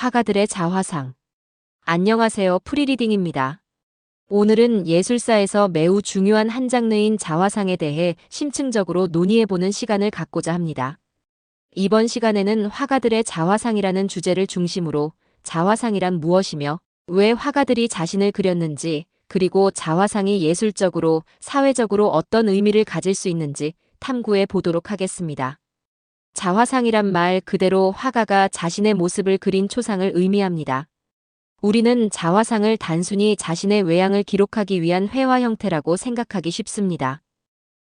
화가들의 자화상. 안녕하세요. 프리리딩입니다. 오늘은 예술사에서 매우 중요한 한 장르인 자화상에 대해 심층적으로 논의해보는 시간을 갖고자 합니다. 이번 시간에는 화가들의 자화상이라는 주제를 중심으로 자화상이란 무엇이며 왜 화가들이 자신을 그렸는지, 그리고 자화상이 예술적으로, 사회적으로 어떤 의미를 가질 수 있는지 탐구해 보도록 하겠습니다. 자화상이란 말 그대로 화가가 자신의 모습을 그린 초상을 의미합니다. 우리는 자화상을 단순히 자신의 외양을 기록하기 위한 회화 형태라고 생각하기 쉽습니다.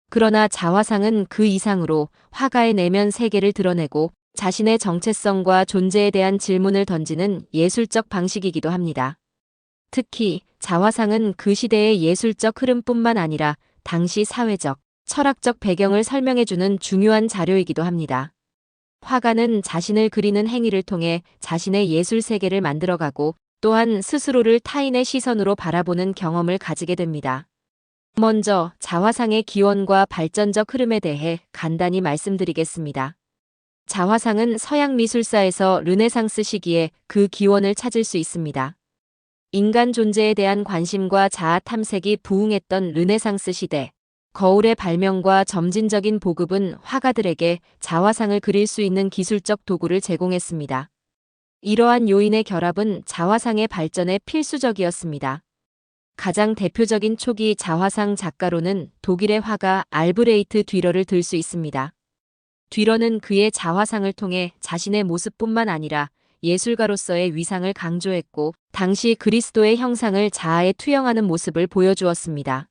그러나 자화상은 그 이상으로 화가의 내면 세계를 드러내고 자신의 정체성과 존재에 대한 질문을 던지는 예술적 방식이기도 합니다. 특히 자화상은 그 시대의 예술적 흐름뿐만 아니라 당시 사회적, 철학적 배경을 설명해주는 중요한 자료이기도 합니다. 화가는 자신을 그리는 행위를 통해 자신의 예술 세계를 만들어가고 또한 스스로를 타인의 시선으로 바라보는 경험을 가지게 됩니다. 먼저 자화상의 기원과 발전적 흐름에 대해 간단히 말씀드리겠습니다. 자화상은 서양 미술사에서 르네상스 시기에 그 기원을 찾을 수 있습니다. 인간 존재에 대한 관심과 자아 탐색이 부흥했던 르네상스 시대, 거울의 발명과 점진적인 보급은 화가들에게 자화상을 그릴 수 있는 기술적 도구를 제공했습니다. 이러한 요인의 결합은 자화상의 발전에 필수적이었습니다. 가장 대표적인 초기 자화상 작가로는 독일의 화가 알브레이트 듀러를 들 수 있습니다. 듀러는 그의 자화상을 통해 자신의 모습뿐만 아니라 예술가로서의 위상을 강조했고 당시 그리스도의 형상을 자아에 투영하는 모습을 보여주었습니다.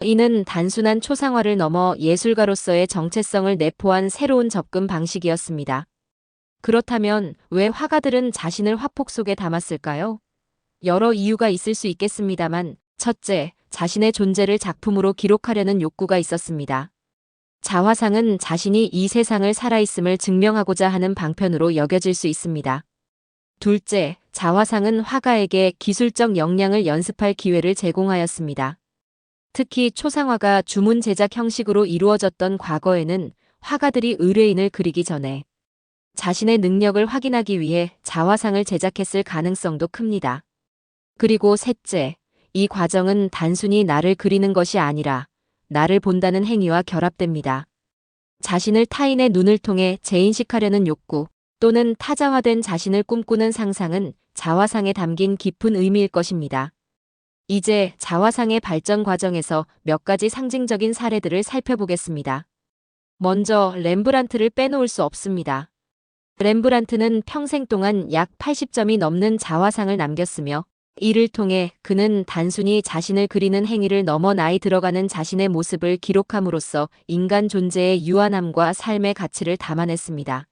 이는 단순한 초상화를 넘어 예술가로서의 정체성을 내포한 새로운 접근 방식이었습니다. 그렇다면 왜 화가들은 자신을 화폭 속에 담았을까요? 여러 이유가 있을 수 있겠습니다만, 첫째, 자신의 존재를 작품으로 기록하려는 욕구가 있었습니다. 자화상은 자신이 이 세상을 살아있음을 증명하고자 하는 방편으로 여겨질 수 있습니다. 둘째, 자화상은 화가에게 기술적 역량을 연습할 기회를 제공하였습니다. 특히 초상화가 주문 제작 형식으로 이루어졌던 과거에는 화가들이 의뢰인을 그리기 전에 자신의 능력을 확인하기 위해 자화상을 제작했을 가능성도 큽니다. 그리고 셋째, 이 과정은 단순히 나를 그리는 것이 아니라 나를 본다는 행위와 결합됩니다. 자신을 타인의 눈을 통해 재인식하려는 욕구 또는 타자화된 자신을 꿈꾸는 상상은 자화상에 담긴 깊은 의미일 것입니다. 이제 자화상의 발전 과정에서 몇 가지 상징적인 사례들을 살펴보겠습니다. 먼저 렘브란트를 빼놓을 수 없습니다. 렘브란트는 평생 동안 약 80점이 넘는 자화상을 남겼으며 이를 통해 그는 단순히 자신을 그리는 행위를 넘어 나이 들어가는 자신의 모습을 기록함으로써 인간 존재의 유한함과 삶의 가치를 담아냈습니다.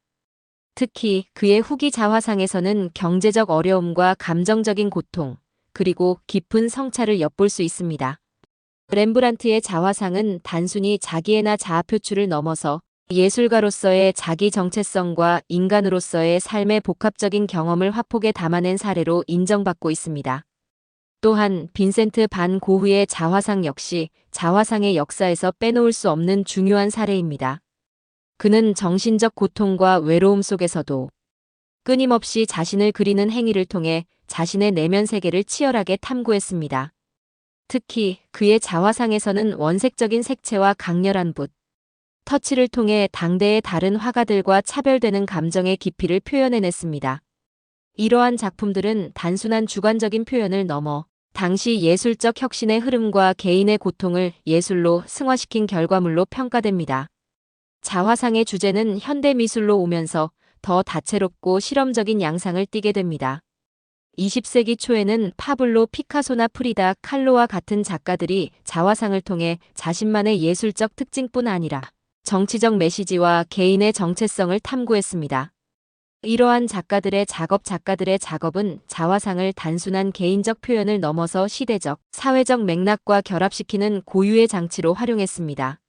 특히 그의 후기 자화상에서는 경제적 어려움과 감정적인 고통, 그리고 깊은 성찰을 엿볼 수 있습니다. 렘브란트의 자화상은 단순히 자기애나 자아 표출을 넘어서 예술가로서의 자기 정체성과 인간으로서의 삶의 복합적인 경험을 화폭에 담아낸 사례로 인정받고 있습니다. 또한 빈센트 반 고흐의 자화상 역시 자화상의 역사에서 빼놓을 수 없는 중요한 사례입니다. 그는 정신적 고통과 외로움 속에서도 끊임없이 자신을 그리는 행위를 통해 자신의 내면 세계를 치열하게 탐구했습니다. 특히 그의 자화상에서는 원색적인 색채와 강렬한 붓, 터치를 통해 당대의 다른 화가들과 차별되는 감정의 깊이를 표현해냈습니다. 이러한 작품들은 단순한 주관적인 표현을 넘어 당시 예술적 혁신의 흐름과 개인의 고통을 예술로 승화시킨 결과물로 평가됩니다. 자화상의 주제는 현대 미술로 오면서 더 다채롭고 실험적인 양상을 띠게 됩니다. 20세기 초에는 파블로 피카소나 프리다 칼로와 같은 작가들이 자화상을 통해 자신만의 예술적 특징뿐 아니라 정치적 메시지와 개인의 정체성을 탐구했습니다. 이러한 작가들의 작업은 자화상을 단순한 개인적 표현을 넘어서 시대적, 사회적 맥락과 결합시키는 고유의 장치로 활용했습니다.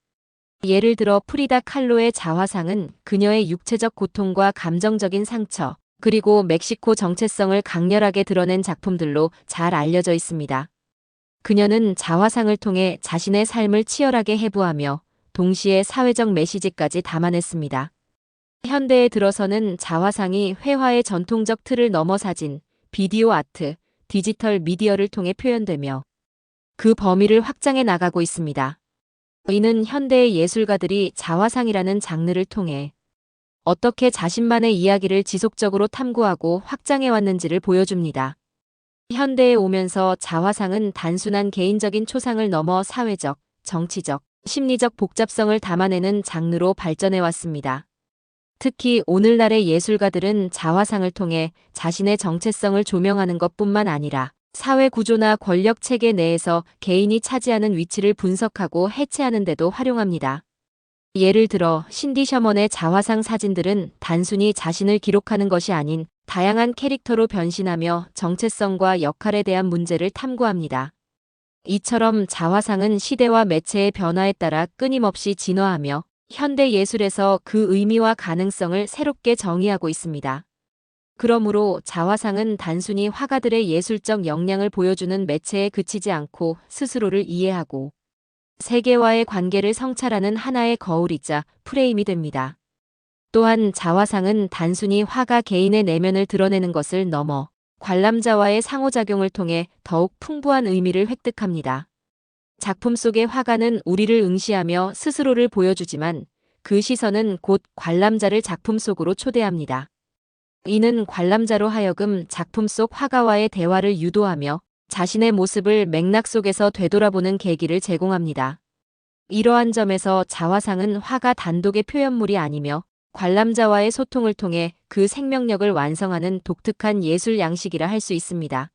예를 들어 프리다 칼로의 자화상은 그녀의 육체적 고통과 감정적인 상처, 그리고 멕시코 정체성을 강렬하게 드러낸 작품들로 잘 알려져 있습니다. 그녀는 자화상을 통해 자신의 삶을 치열하게 해부하며 동시에 사회적 메시지까지 담아냈습니다. 현대에 들어서는 자화상이 회화의 전통적 틀을 넘어 사진, 비디오 아트, 디지털 미디어를 통해 표현되며 그 범위를 확장해 나가고 있습니다. 이는 현대의 예술가들이 자화상이라는 장르를 통해 어떻게 자신만의 이야기를 지속적으로 탐구하고 확장해 왔는지를 보여줍니다. 현대에 오면서 자화상은 단순한 개인적인 초상을 넘어 사회적, 정치적, 심리적 복잡성을 담아내는 장르로 발전해 왔습니다. 특히 오늘날의 예술가들은 자화상을 통해 자신의 정체성을 조명하는 것뿐만 아니라 사회 구조나 권력 체계 내에서 개인이 차지하는 위치를 분석하고 해체하는 데도 활용합니다. 예를 들어 신디 셔먼의 자화상 사진들은 단순히 자신을 기록하는 것이 아닌 다양한 캐릭터로 변신하며 정체성과 역할에 대한 문제를 탐구합니다. 이처럼 자화상은 시대와 매체의 변화에 따라 끊임없이 진화하며 현대 예술에서 그 의미와 가능성을 새롭게 정의하고 있습니다. 그러므로 자화상은 단순히 화가들의 예술적 역량을 보여주는 매체에 그치지 않고 스스로를 이해하고 세계와의 관계를 성찰하는 하나의 거울이자 프레임이 됩니다. 또한 자화상은 단순히 화가 개인의 내면을 드러내는 것을 넘어 관람자와의 상호작용을 통해 더욱 풍부한 의미를 획득합니다. 작품 속의 화가는 우리를 응시하며 스스로를 보여주지만 그 시선은 곧 관람자를 작품 속으로 초대합니다. 이는 관람자로 하여금 작품 속 화가와의 대화를 유도하며 자신의 모습을 맥락 속에서 되돌아보는 계기를 제공합니다. 이러한 점에서 자화상은 화가 단독의 표현물이 아니며 관람자와의 소통을 통해 그 생명력을 완성하는 독특한 예술 양식이라 할 수 있습니다.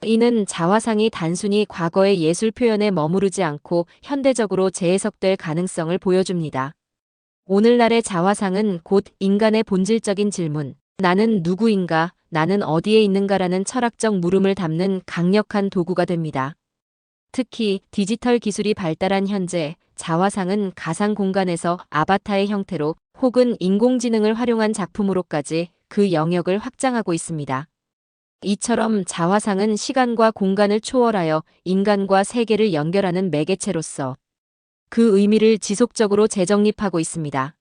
이는 자화상이 단순히 과거의 예술 표현에 머무르지 않고 현대적으로 재해석될 가능성을 보여줍니다. 오늘날의 자화상은 곧 인간의 본질적인 질문, 나는 누구인가, 나는 어디에 있는가라는 철학적 물음을 담는 강력한 도구가 됩니다. 특히 디지털 기술이 발달한 현재 자화상은 가상 공간에서 아바타의 형태로 혹은 인공지능을 활용한 작품으로까지 그 영역을 확장하고 있습니다. 이처럼 자화상은 시간과 공간을 초월하여 인간과 세계를 연결하는 매개체로서 그 의미를 지속적으로 재정립하고 있습니다.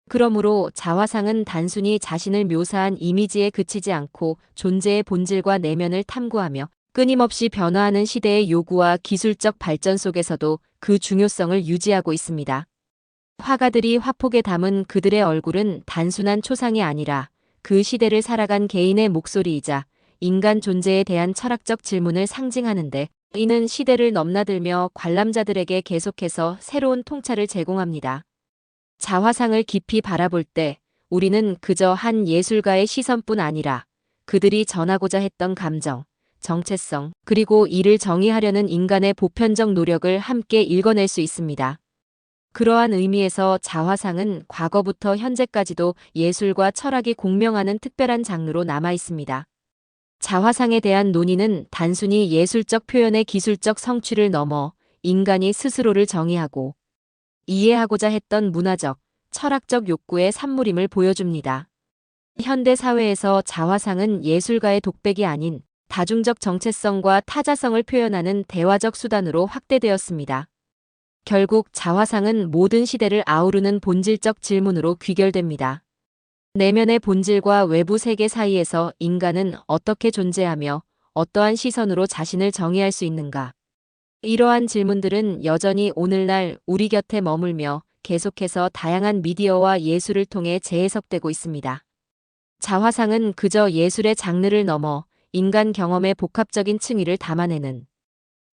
그러므로 자화상은 단순히 자신을 묘사한 이미지에 그치지 않고 존재의 본질과 내면을 탐구하며 끊임없이 변화하는 시대의 요구와 기술적 발전 속에서도 그 중요성을 유지하고 있습니다. 화가들이 화폭에 담은 그들의 얼굴은 단순한 초상이 아니라 그 시대를 살아간 개인의 목소리이자 인간 존재에 대한 철학적 질문을 상징하는데 이는 시대를 넘나들며 관람자들에게 계속해서 새로운 통찰을 제공합니다. 자화상을 깊이 바라볼 때 우리는 그저 한 예술가의 시선뿐 아니라 그들이 전하고자 했던 감정, 정체성, 그리고 이를 정의하려는 인간의 보편적 노력을 함께 읽어낼 수 있습니다. 그러한 의미에서 자화상은 과거부터 현재까지도 예술과 철학이 공명하는 특별한 장르로 남아 있습니다. 자화상에 대한 논의는 단순히 예술적 표현의 기술적 성취를 넘어 인간이 스스로를 정의하고 이해하고자 했던 문화적, 철학적 욕구의 산물임을 보여줍니다. 현대 사회에서 자화상은 예술가의 독백이 아닌 다중적 정체성과 타자성을 표현하는 대화적 수단으로 확대되었습니다. 결국 자화상은 모든 시대를 아우르는 본질적 질문으로 귀결됩니다. 내면의 본질과 외부 세계 사이에서 인간은 어떻게 존재하며 어떠한 시선으로 자신을 정의할 수 있는가? 이러한 질문들은 여전히 오늘날 우리 곁에 머물며 계속해서 다양한 미디어와 예술을 통해 재해석되고 있습니다. 자화상은 그저 예술의 장르를 넘어 인간 경험의 복합적인 층위를 담아내는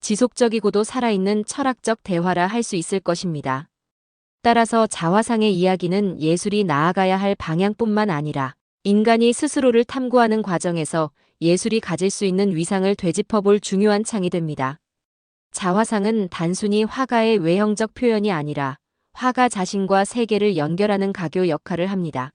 지속적이고도 살아있는 철학적 대화라 할 수 있을 것입니다. 따라서 자화상의 이야기는 예술이 나아가야 할 방향뿐만 아니라 인간이 스스로를 탐구하는 과정에서 예술이 가질 수 있는 위상을 되짚어볼 중요한 창이 됩니다. 자화상은 단순히 화가의 외형적 표현이 아니라 화가 자신과 세계를 연결하는 가교 역할을 합니다.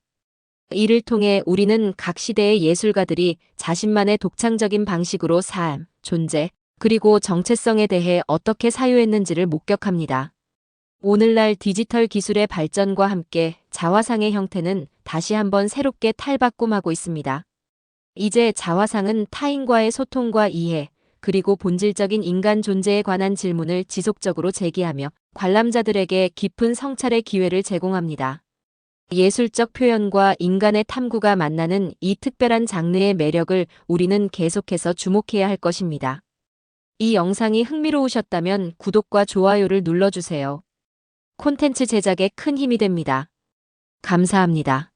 이를 통해 우리는 각 시대의 예술가들이 자신만의 독창적인 방식으로 삶, 존재, 그리고 정체성에 대해 어떻게 사유했는지를 목격합니다. 오늘날 디지털 기술의 발전과 함께 자화상의 형태는 다시 한번 새롭게 탈바꿈하고 있습니다. 이제 자화상은 타인과의 소통과 이해, 그리고 본질적인 인간 존재에 관한 질문을 지속적으로 제기하며 관람자들에게 깊은 성찰의 기회를 제공합니다. 예술적 표현과 인간의 탐구가 만나는 이 특별한 장르의 매력을 우리는 계속해서 주목해야 할 것입니다. 이 영상이 흥미로우셨다면 구독과 좋아요를 눌러주세요. 콘텐츠 제작에 큰 힘이 됩니다. 감사합니다.